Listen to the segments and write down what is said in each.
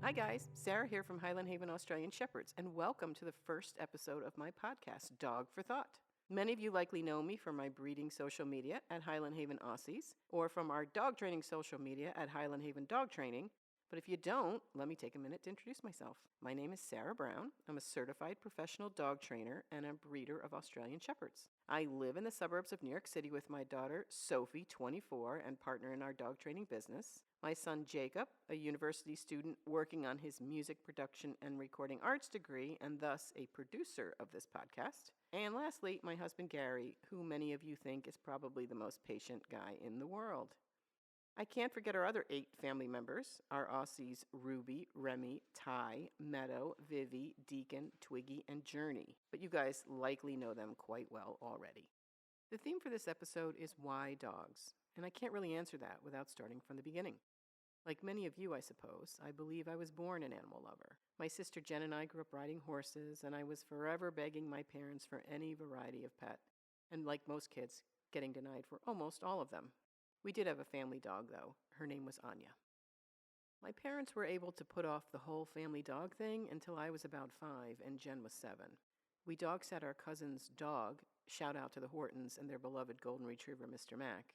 Hi guys, Sara here from Highland Haven Australian Shepherds, and welcome to the first episode of my podcast, Dog for Thought. Many of you likely know me from my breeding social media at Highland Haven Aussies, or from our dog training social media at Highland Haven Dog Training. But if you don't, let me take a minute to introduce myself. My name is Sara Brown. I'm a certified professional dog trainer and a breeder of Australian Shepherds. I live in the suburbs of New York City with my daughter, Sophie, 24, and partner in our dog training business. My son, Jacob, a university student working on his music production and recording arts degree, and thus a producer of this podcast. And lastly, my husband, Gary, who many of you think is probably the most patient guy in the world. I can't forget our other 8 family members, our Aussies Ruby, Remy, Ty, Meadow, Vivi, Deacon, Twiggy, and Journey. But you guys likely know them quite well already. The theme for this episode is why dogs? And I can't really answer that without starting from the beginning. Like many of you, I suppose, I believe I was born an animal lover. My sister Jen and I grew up riding horses, and I was forever begging my parents for any variety of pet. And like most kids, getting denied for almost all of them. We did have a family dog, though. Her name was Anya. My parents were able to put off the whole family dog thing until I was about 5 and Jen was 7. We dog sat our cousin's dog, shout out to the Hortons and their beloved golden retriever, Mr. Mac.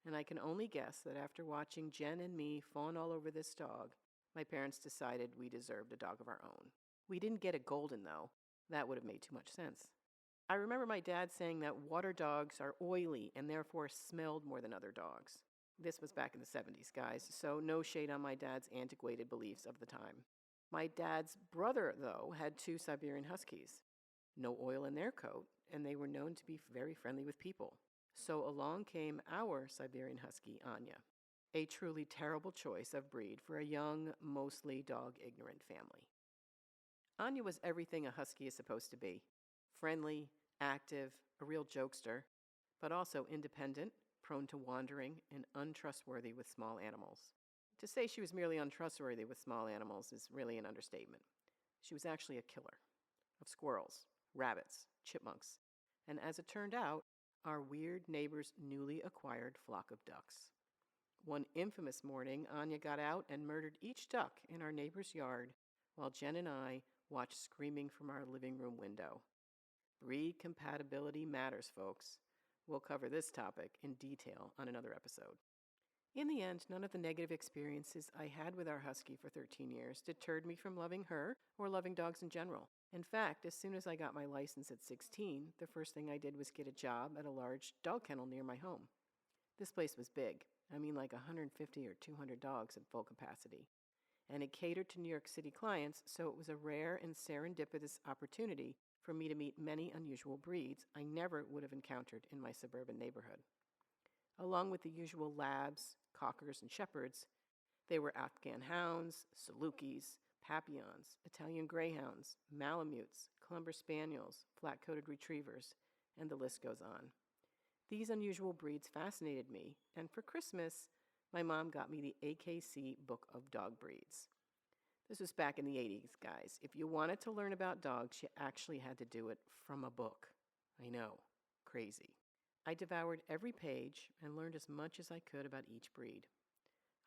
And I can only guess that after watching Jen and me fawn all over this dog, my parents decided we deserved a dog of our own. We didn't get a golden, though. That would have made too much sense. I remember my dad saying that water dogs are oily and therefore smelled more than other dogs. This was back in the 70s, guys, so no shade on my dad's antiquated beliefs of the time. My dad's brother, though, had 2 Siberian Huskies. No oil in their coat, and they were known to be very friendly with people. So along came our Siberian Husky, Anya. A truly terrible choice of breed for a young, mostly dog-ignorant family. Anya was everything a husky is supposed to be. Friendly, active, a real jokester, but also independent, prone to wandering, and untrustworthy with small animals. To say she was merely untrustworthy with small animals is really an understatement. She was actually a killer of squirrels, rabbits, chipmunks, and as it turned out, our weird neighbor's newly acquired flock of ducks. One infamous morning, Anya got out and murdered each duck in our neighbor's yard while Jen and I watched screaming from our living room window. Breed compatibility matters, folks. We'll cover this topic in detail on another episode. In the end, none of the negative experiences I had with our husky for 13 years deterred me from loving her or loving dogs in general. In fact, as soon as I got my license at 16, the first thing I did was get a job at a large dog kennel near my home. This place was big. I mean like 150 or 200 dogs at full capacity. And it catered to New York City clients, so it was a rare and serendipitous opportunity for me to meet many unusual breeds I never would have encountered in my suburban neighborhood. Along with the usual labs, cockers, and shepherds, they were Afghan hounds, Salukis, Papillons, Italian greyhounds, Malamutes, Clumber Spaniels, flat-coated retrievers, and the list goes on. These unusual breeds fascinated me, and for Christmas, my mom got me the AKC Book of Dog Breeds. This was back in the 80s, guys. If you wanted to learn about dogs, you actually had to do it from a book. I know, crazy. I devoured every page and learned as much as I could about each breed.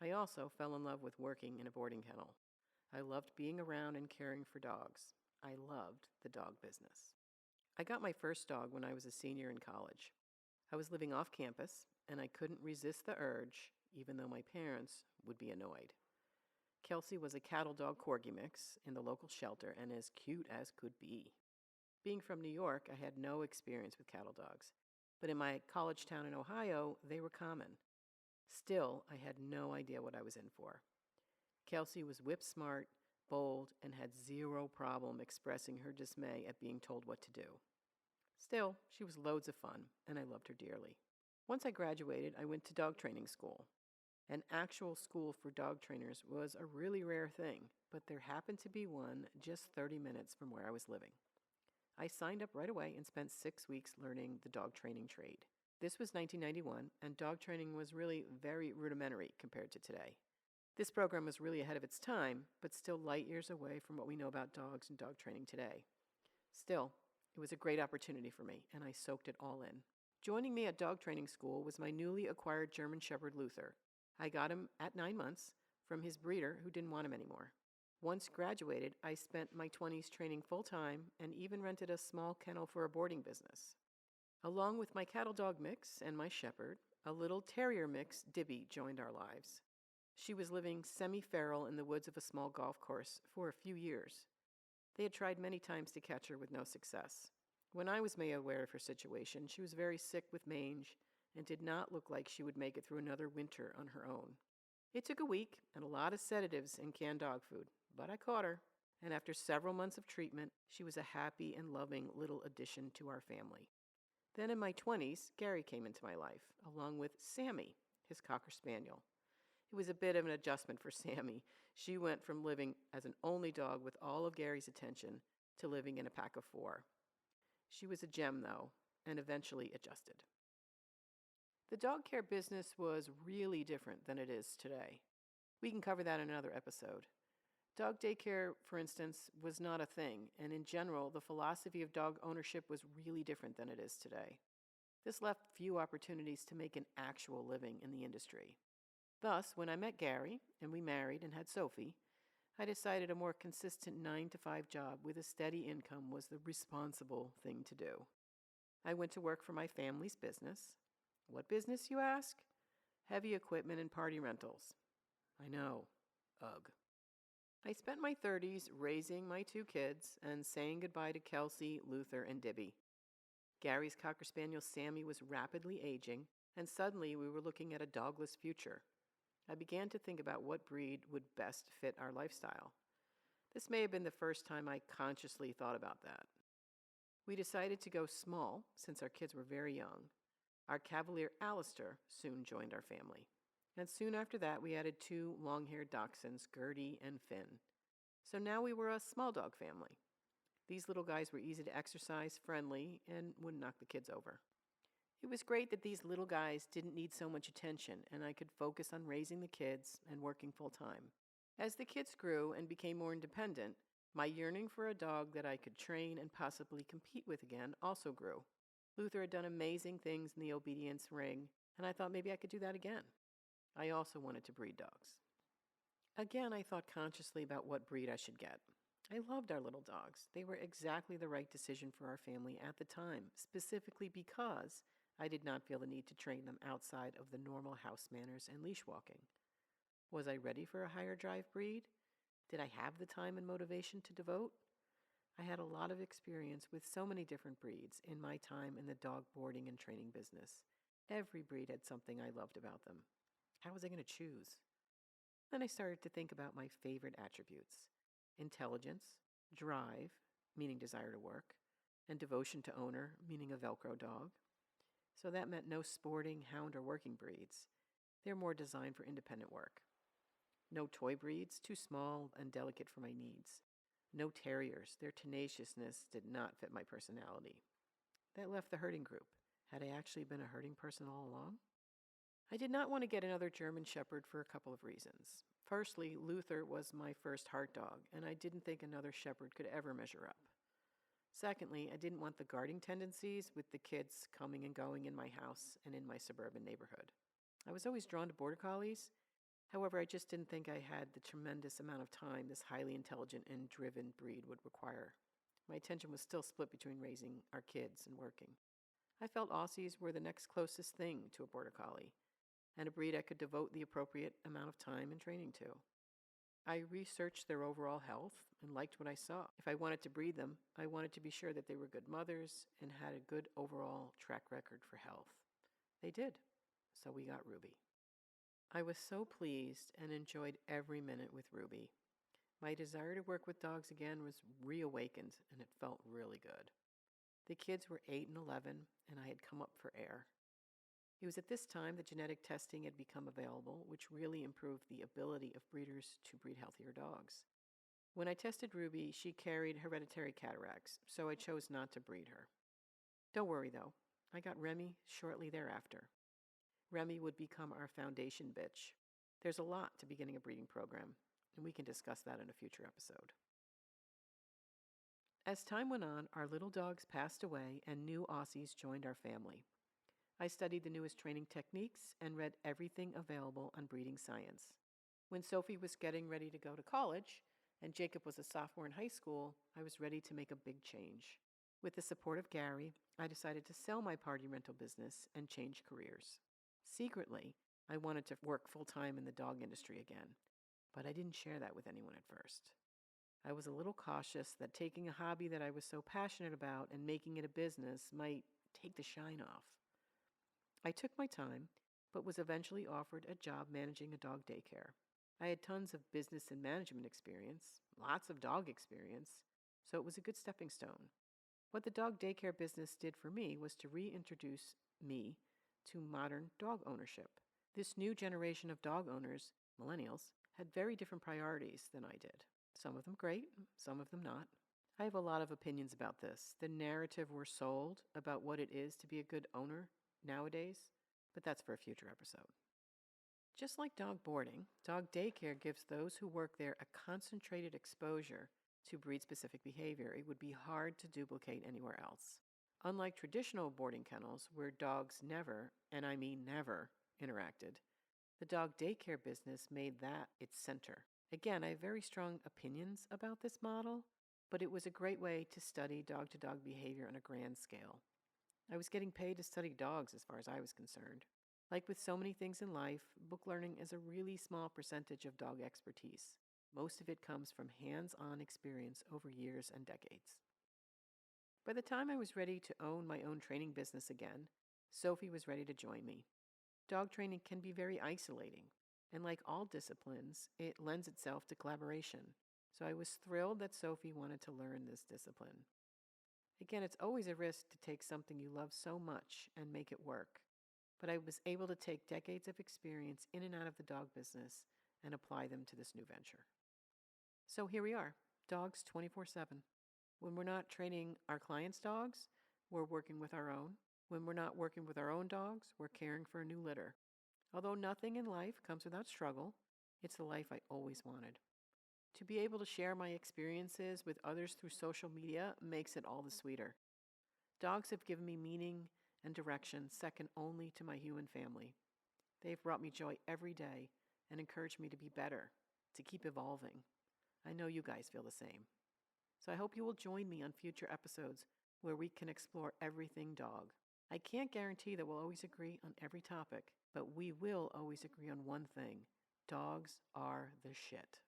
I also fell in love with working in a boarding kennel. I loved being around and caring for dogs. I loved the dog business. I got my first dog when I was a senior in college. I was living off campus, and I couldn't resist the urge, even though my parents would be annoyed. Kelsey was a cattle dog corgi mix in the local shelter and as cute as could be. Being from New York, I had no experience with cattle dogs, but in my college town in Ohio, they were common. Still, I had no idea what I was in for. Kelsey was whip smart, bold, and had zero problem expressing her dismay at being told what to do. Still, she was loads of fun, and I loved her dearly. Once I graduated, I went to dog training school. An actual school for dog trainers was a really rare thing, but there happened to be one just 30 minutes from where I was living. I signed up right away and spent 6 weeks learning the dog training trade. This was 1991, and dog training was really very rudimentary compared to today. This program was really ahead of its time, but still light years away from what we know about dogs and dog training today. Still, it was a great opportunity for me, and I soaked it all in. Joining me at dog training school was my newly acquired German Shepherd Luther. I got him at 9 months from his breeder who didn't want him anymore. Once graduated, I spent my 20s training full-time and even rented a small kennel for a boarding business. Along with my cattle dog mix and my shepherd, a little terrier mix, Dibby, joined our lives. She was living semi-feral in the woods of a small golf course for a few years. They had tried many times to catch her with no success. When I was made aware of her situation, she was very sick with mange and did not look like she would make it through another winter on her own. It took a week and a lot of sedatives and canned dog food, but I caught her, and after several months of treatment, she was a happy and loving little addition to our family. Then in my 20s, Gary came into my life, along with Sammy, his Cocker Spaniel. It was a bit of an adjustment for Sammy. She went from living as an only dog with all of Gary's attention to living in a pack of 4. She was a gem, though, and eventually adjusted. The dog care business was really different than it is today. We can cover that in another episode. Dog daycare, for instance, was not a thing, and in general, the philosophy of dog ownership was really different than it is today. This left few opportunities to make an actual living in the industry. Thus, when I met Gary, and we married and had Sophie, I decided a more consistent 9-to-5 job with a steady income was the responsible thing to do. I went to work for my family's business. What business, you ask? Heavy equipment and party rentals. I know. Ugh. I spent my 30s raising my 2 kids and saying goodbye to Kelsey, Luther, and Dibby. Gary's Cocker Spaniel Sammy was rapidly aging, and suddenly we were looking at a dogless future. I began to think about what breed would best fit our lifestyle. This may have been the first time I consciously thought about that. We decided to go small since our kids were very young. Our Cavalier Alistair soon joined our family. And soon after that, we added 2 long-haired dachshunds, Gertie and Finn. So now we were a small dog family. These little guys were easy to exercise, friendly, and wouldn't knock the kids over. It was great that these little guys didn't need so much attention, and I could focus on raising the kids and working full-time. As the kids grew and became more independent, my yearning for a dog that I could train and possibly compete with again also grew. Luther had done amazing things in the obedience ring, and I thought maybe I could do that again. I also wanted to breed dogs. Again, I thought consciously about what breed I should get. I loved our little dogs. They were exactly the right decision for our family at the time, specifically because I did not feel the need to train them outside of the normal house manners and leash walking. Was I ready for a higher drive breed? Did I have the time and motivation to devote? I had a lot of experience with so many different breeds in my time in the dog boarding and training business. Every breed had something I loved about them. How was I going to choose? Then I started to think about my favorite attributes: intelligence, drive, meaning desire to work, and devotion to owner, meaning a Velcro dog. So that meant no sporting, hound, or working breeds. They're more designed for independent work. No toy breeds, too small and delicate for my needs. No terriers. Their tenaciousness did not fit my personality. That left the herding group. Had I actually been a herding person all along? I did not want to get another German Shepherd for a couple of reasons. Firstly, Luther was my first heart dog, and I didn't think another Shepherd could ever measure up. Secondly, I didn't want the guarding tendencies with the kids coming and going in my house and in my suburban neighborhood. I was always drawn to border collies. However, I just didn't think I had the tremendous amount of time this highly intelligent and driven breed would require. My attention was still split between raising our kids and working. I felt Aussies were the next closest thing to a border collie, and a breed I could devote the appropriate amount of time and training to. I researched their overall health and liked what I saw. If I wanted to breed them, I wanted to be sure that they were good mothers and had a good overall track record for health. They did, so we got Ruby. I was so pleased and enjoyed every minute with Ruby. My desire to work with dogs again was reawakened, and it felt really good. The kids were 8 and 11, and I had come up for air. It was at this time that genetic testing had become available, which really improved the ability of breeders to breed healthier dogs. When I tested Ruby, she carried hereditary cataracts, so I chose not to breed her. Don't worry, though. I got Remy shortly thereafter. Remy would become our foundation bitch. There's a lot to beginning a breeding program, and we can discuss that in a future episode. As time went on, our little dogs passed away and new Aussies joined our family. I studied the newest training techniques and read everything available on breeding science. When Sophie was getting ready to go to college, and Jacob was a sophomore in high school, I was ready to make a big change. With the support of Gary, I decided to sell my party rental business and change careers. Secretly, I wanted to work full-time in the dog industry again, but I didn't share that with anyone at first. I was a little cautious that taking a hobby that I was so passionate about and making it a business might take the shine off. I took my time, but was eventually offered a job managing a dog daycare. I had tons of business and management experience, lots of dog experience, so it was a good stepping stone. What the dog daycare business did for me was to reintroduce me to modern dog ownership. This new generation of dog owners, millennials, had very different priorities than I did. Some of them great, some of them not. I have a lot of opinions about this. The narrative we're sold about what it is to be a good owner nowadays, but that's for a future episode. Just like dog boarding, dog daycare gives those who work there a concentrated exposure to breed-specific behavior it would be hard to duplicate anywhere else. Unlike traditional boarding kennels where dogs never, and I mean never, interacted, the dog daycare business made that its center. Again, I have very strong opinions about this model, but it was a great way to study dog-to-dog behavior on a grand scale. I was getting paid to study dogs as far as I was concerned. Like with so many things in life, book learning is a really small percentage of dog expertise. Most of it comes from hands-on experience over years and decades. By the time I was ready to own my own training business again, Sophie was ready to join me. Dog training can be very isolating, and like all disciplines, it lends itself to collaboration. So I was thrilled that Sophie wanted to learn this discipline. Again, it's always a risk to take something you love so much and make it work, but I was able to take decades of experience in and out of the dog business and apply them to this new venture. So here we are, dogs 24/7. When we're not training our clients' dogs, we're working with our own. When we're not working with our own dogs, we're caring for a new litter. Although nothing in life comes without struggle, it's the life I always wanted. To be able to share my experiences with others through social media makes it all the sweeter. Dogs have given me meaning and direction second only to my human family. They've brought me joy every day and encouraged me to be better, to keep evolving. I know you guys feel the same. So I hope you will join me on future episodes where we can explore everything dog. I can't guarantee that we'll always agree on every topic, but we will always agree on one thing. Dogs are the shit.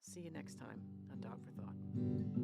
See you next time on Dog for Thought.